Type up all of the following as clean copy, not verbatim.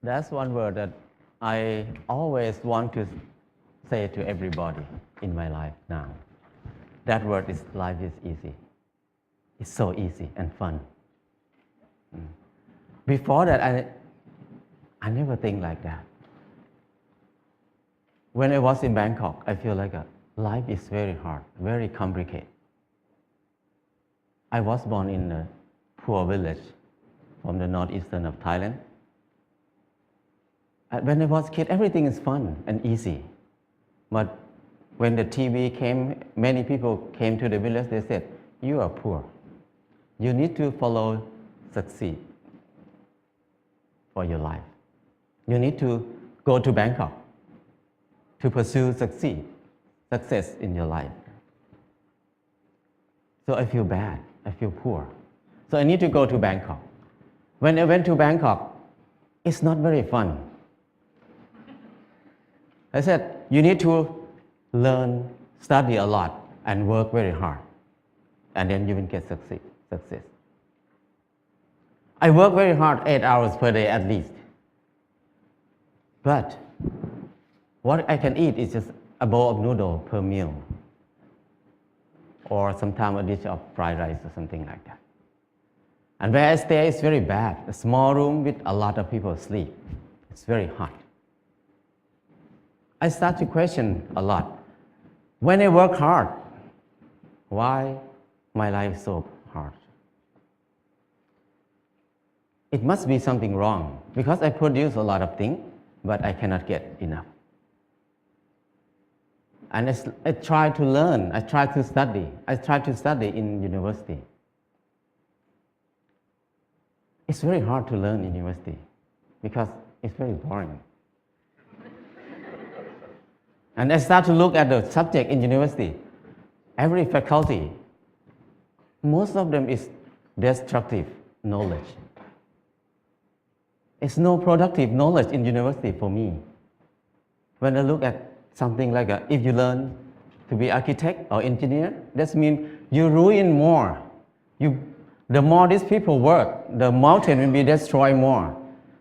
That's one word that I always want to say to everybody in my life now. That word is life is easy. It's so easy and fun. Before that, I never think like that. When I was in Bangkok, I feel like life is very hard, very complicated. I was born in a poor village from the northeastern of Thailand. When I was a kid, everything is fun and easy. But when the TV came, many people came to the village, they said, you are poor. You need to follow succeed for your life. You need to go to Bangkok to pursue success in your life. So I feel bad, I feel poor. So I need to go to Bangkok. When I went to Bangkok, it's not very fun. I said, you need to learn, study a lot, and work very hard. And then you will get success. I work very hard, 8 hours per day at least. But what I can eat is just a bowl of noodle per meal. Or sometimes a dish of fried rice or something like that. And where I stay is very bad. A small room with a lot of people sleep. It's very hot. I start to question a lot. When I work hard, why my life is so hard? It must be something wrong because I produce a lot of things, but I cannot get enough. And I try to learn, I try to study in university. It's very hard to learn in university because it's very boring. And I start to look at the subject in university. Every faculty, most of them is destructive knowledge. It's no productive knowledge in university for me. When I look at something like if you learn to be architect or engineer, that means you ruin more. The more these people work, the mountain will be destroyed more.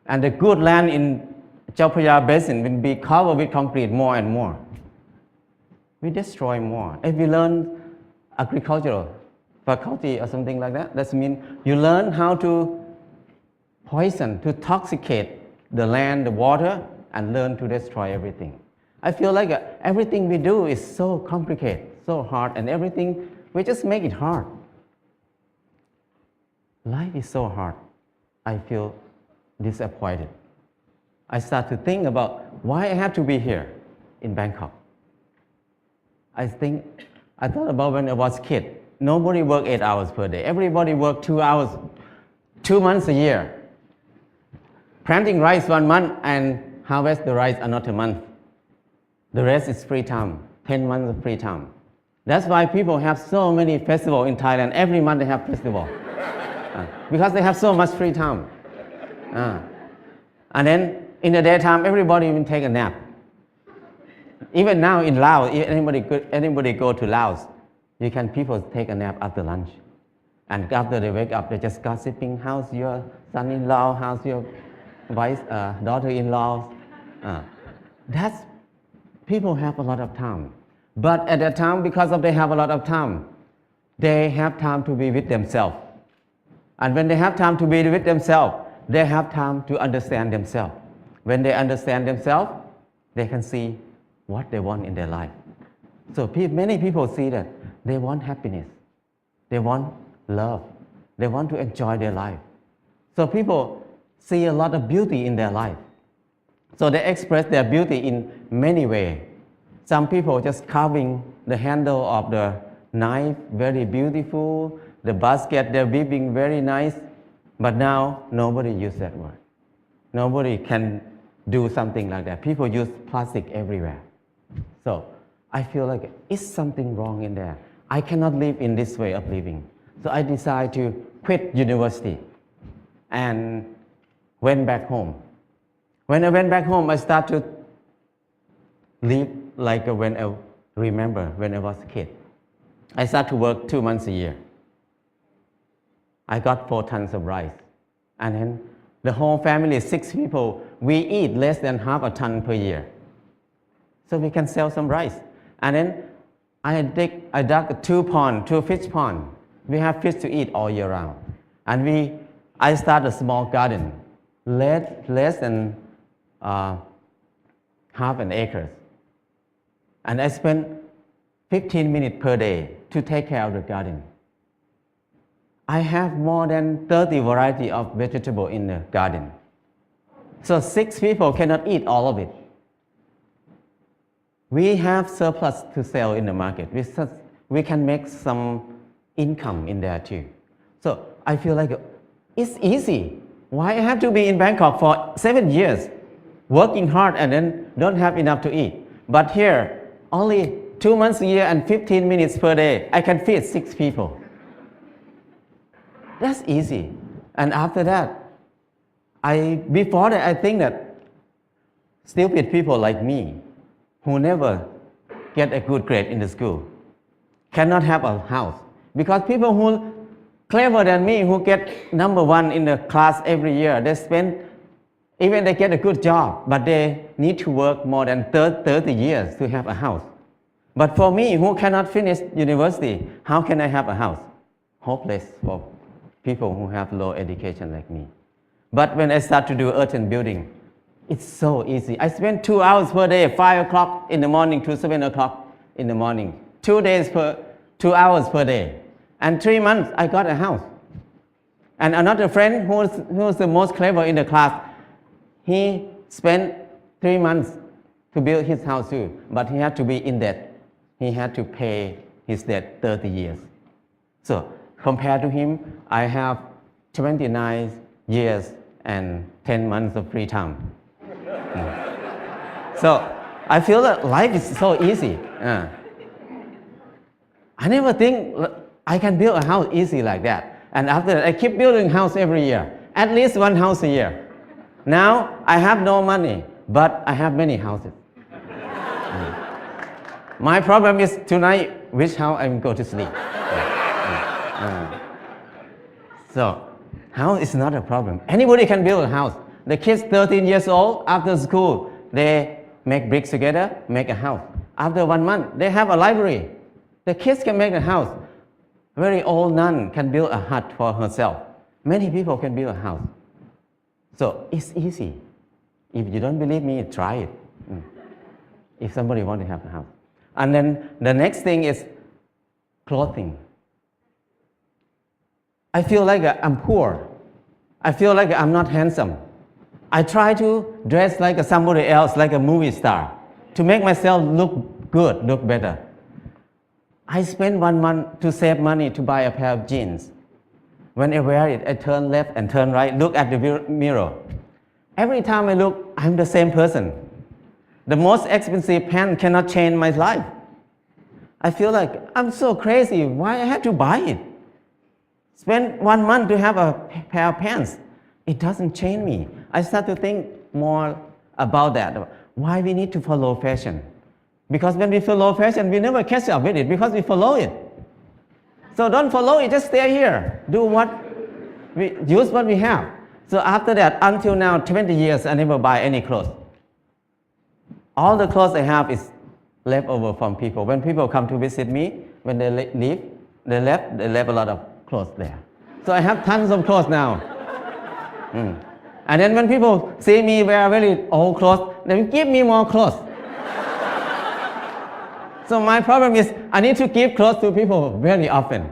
And the good land in Chao Phraya Basin will be covered with concrete more and more. We destroy more. If you learn agricultural faculty or something like that, that means you learn how to poison, to toxicate the land, the water, and learn to destroy everything. I feel like everything we do is so complicated, so hard, and everything, we just make it hard. Life is so hard. I feel disappointed. I start to think about why I have to be here in Bangkok. I thought about when I was a kid. Nobody worked 8 hours per day. Everybody worked 2 hours, 2 months a year. Planting rice 1 month and harvest the rice another month. The rest is free time, 10 months of free time. That's why people have so many festivals in Thailand. Every month they have festival. Because they have so much free time. And then in the daytime, everybody will take a nap. Even now in Laos, if anybody go to Laos, people take a nap after lunch. And after they wake up, they're just gossiping, how's your son-in-law, how's your daughter-in-law. People have a lot of time. But at that time, because they have a lot of time, they have time to be with themselves. And when they have time to be with themselves, they have time to understand themselves. When they understand themselves, they can see what they want in their life. So many people see that they want happiness. They want love. They want to enjoy their life. So people see a lot of beauty in their life. So they express their beauty in many ways. Some people just carving the handle of the knife, very beautiful. The basket they're weaving, very nice. But now nobody uses that word. Nobody can do something like that. People use plastic everywhere. So I feel like it's something wrong in there. I cannot live in this way of living. So I decided to quit university and went back home. When I went back home, I started to live like when I remember when I was a kid. I started to work 2 months a year. I got 4 tons of rice. And then The whole family, 6 people, we eat less than half a ton per year. So we can sell some rice. And then I dug 2 ponds, 2 fish ponds. We have fish to eat all year round. And I started a small garden, less than half an acre. And I spent 15 minutes per day to take care of the garden. I have more than 30 varieties of vegetable in the garden. So 6 people cannot eat all of it. We have surplus to sell in the market. We can make some income in there too. So I feel like it's easy. Why I have to be in Bangkok for 7 years, working hard and then don't have enough to eat? But here, only 2 months a year and 15 minutes per day, I can feed 6 people. That's easy. And after that, before that, I think that stupid people like me, who never get a good grade in the school, cannot have a house. Because people who clever than me, who get number 1 in the class every year, even they get a good job, but they need to work more than 30 years to have a house. But for me, who cannot finish university, how can I have a house? Hopeless for people who have low education like me. But when I start to do earth and building, it's so easy. I spend 2 hours per day, 5 o'clock in the morning to 7 o'clock in the morning. 2 hours per day. And 3 months, I got a house. And another friend who was the most clever in the class, he spent 3 months to build his house too, but he had to be in debt. He had to pay his debt 30 years. So compared to him, I have 29 years and 10 months of free time. So I feel that life is so easy. I never think I can build a house easy like that. And after that, I keep building house every year, at least 1 house a year. Now I have no money, but I have many houses. My problem is tonight, which house I'm going to sleep. So house is not a problem. Anybody can build a house. The kids 13 years old, after school, they make bricks together, make a house. After 1 month, they have a library. The kids can make a house. Very old nun can build a hut for herself. Many people can build a house. So it's easy. If you don't believe me, try it. If somebody wants to have a house. And then the next thing is clothing. I feel like I'm poor. I feel like I'm not handsome. I try to dress like somebody else, like a movie star, to make myself look good, look better. I spend 1 month to save money to buy a pair of jeans. When I wear it, I turn left and turn right, look at the mirror. Every time I look, I'm the same person. The most expensive pants cannot change my life. I feel like I'm so crazy. Why I have to buy it? Spend 1 month to have a pair of pants. It doesn't change me. I start to think more about that. Why we need to follow fashion? Because when we follow fashion, we never catch up with it because we follow it. So don't follow it, just stay here. Use what we have. So after that, until now, 20 years, I never buy any clothes. All the clothes I have is left over from people. When people come to visit me, when they leave, they left a lot of clothes there. So I have tons of clothes now. And then when people see me wear very old clothes, they give me more clothes. So my problem is I need to give clothes to people very often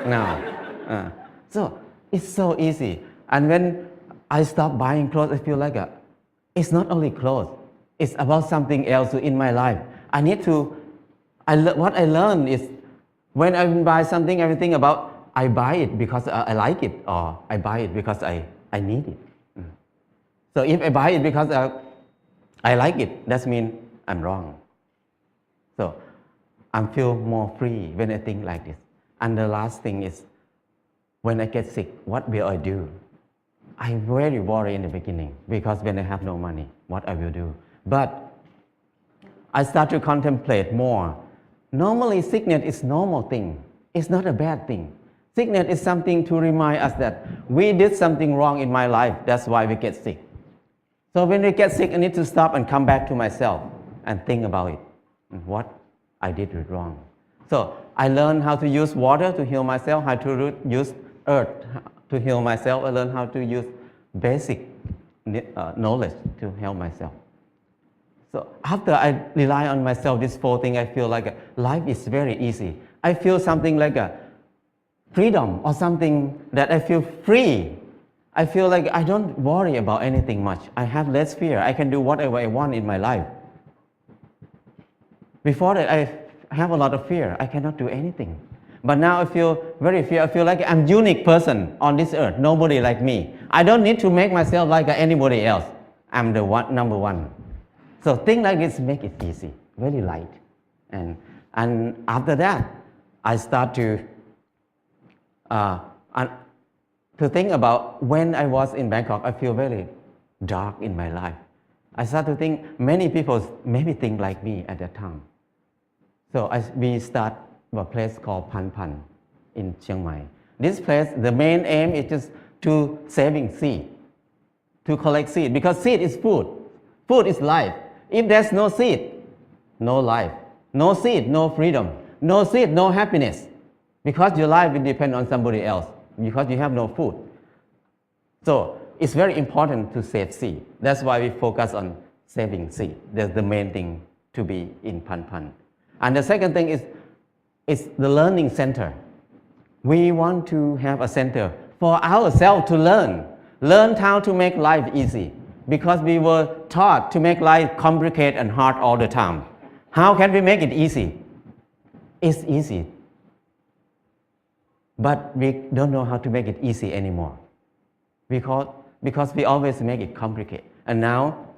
now. So it's so easy. And when I stop buying clothes, I feel like it's not only clothes. It's about something else in my life. What I learned is when I buy something, everything about I buy it because I like it, or I buy it because I need it. So if I buy it because I like it, that means I'm wrong. So I feel more free when I think like this. And the last thing is, when I get sick, what will I do? I very worry in the beginning because when I have no money, what I will do. But I start to contemplate more. Normally, sickness is normal thing. It's not a bad thing. Sickness is something to remind us that we did something wrong in my life. That's why we get sick. So when we get sick, I need to stop and come back to myself and think about it. What I did wrong. So I learned how to use water to heal myself, how to use earth to heal myself. I learned how to use basic knowledge to help myself. So after I rely on myself, this 4 things, I feel like life is very easy. I feel something like a freedom or something that I feel free. I feel like I don't worry about anything much. I have less fear. I can do whatever I want in my life. Before that, I have a lot of fear. I cannot do anything. But now I feel very fear. I feel like I'm a unique person on this earth. Nobody like me. I don't need to make myself like anybody else. I'm the number one. So things like this make it easy, very light. And after that, I start to think about when I was in Bangkok, I feel very dark in my life. I start to think many people maybe think like me at that time. So we start a place called Pan Pan in Chiang Mai. This place, the main aim is just to saving seed, to collect seed, because seed is food. Food is life. If there's no seed, no life. No seed, no freedom. No seed, no happiness. Because your life will depend on somebody else, because you have no food. So it's very important to save seed. That's why we focus on saving seed. That's the main thing to be in Pan Pan. And the second thing is the learning center. We want to have a center for ourselves to learn how to make life easy, because we were taught to make life complicated and hard all the time. How can we make it easy? It's easy, but we don't know how to make it easy anymore, because we always make it complicated. And now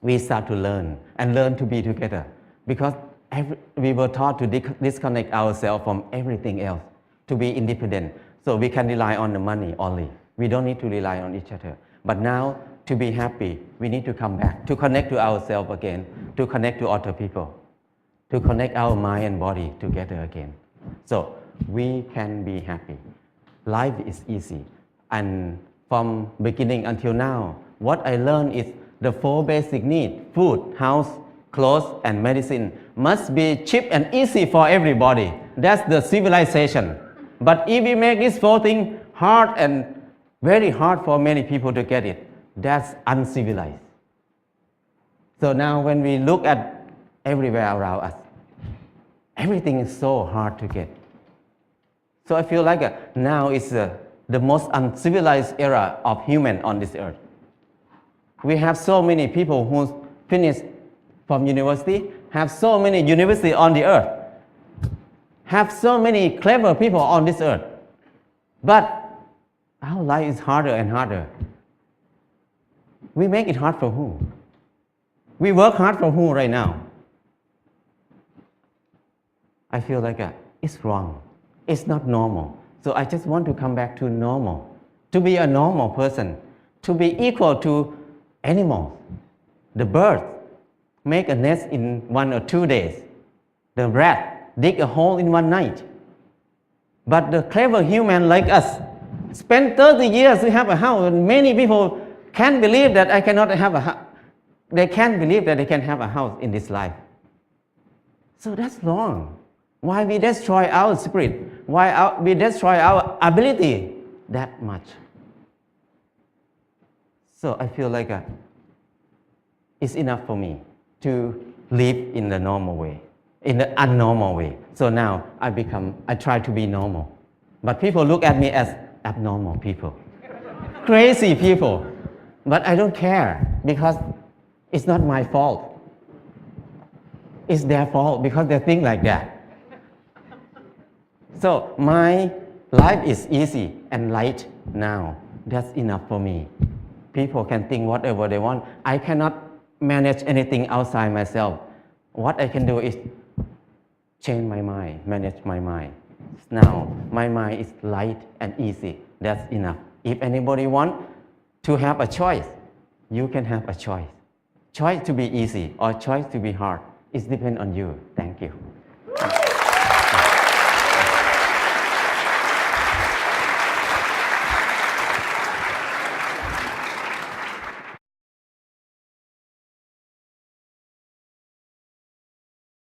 we start to learn to be together, because we were taught to disconnect ourselves from everything else, to be independent. So we can rely on the money only. We don't need to rely on each other. But now, to be happy, we need to come back, to connect to ourselves again, to connect to other people, to connect our mind and body together again. So we can be happy. Life is easy. And from beginning until now, what I learned is the 4 basic needs: food, house, clothes, and medicine must be cheap and easy for everybody. That's the civilization. But if we make these 4 things hard and very hard for many people to get it, that's uncivilized. So now when we look at everywhere around us, everything is so hard to get. So I feel like now is the most uncivilized era of human on this earth. We have so many people who finished from university, have so many universities on the earth, have so many clever people on this earth. But our life is harder and harder. We make it hard for who? We work hard for who right now? I feel like it's wrong. It's not normal. So I just want to come back to normal, to be a normal person, to be equal to animals. The birds make a nest in 1 or 2 days. The rat dig a hole in 1 night. But the clever human like us spend 30 years to have a house, and many people can't believe that I cannot have a house. They can't believe that they can have a house in this life. So that's wrong. Why we destroy our spirit? Why we destroy our ability that much? So I feel like it's enough for me to live in the normal way, in the unnormal way. So now I try to be normal. But people look at me as abnormal people, crazy people. But I don't care, because it's not my fault. It's their fault because they think like that. So my life is easy and light now. That's enough for me. People can think whatever they want. I cannot manage anything outside myself. What I can do is change my mind, manage my mind. Now my mind is light and easy. That's enough. If anybody wants to have a choice, you can have a choice. Choice to be easy or choice to be hard. It depends on you. Thank you.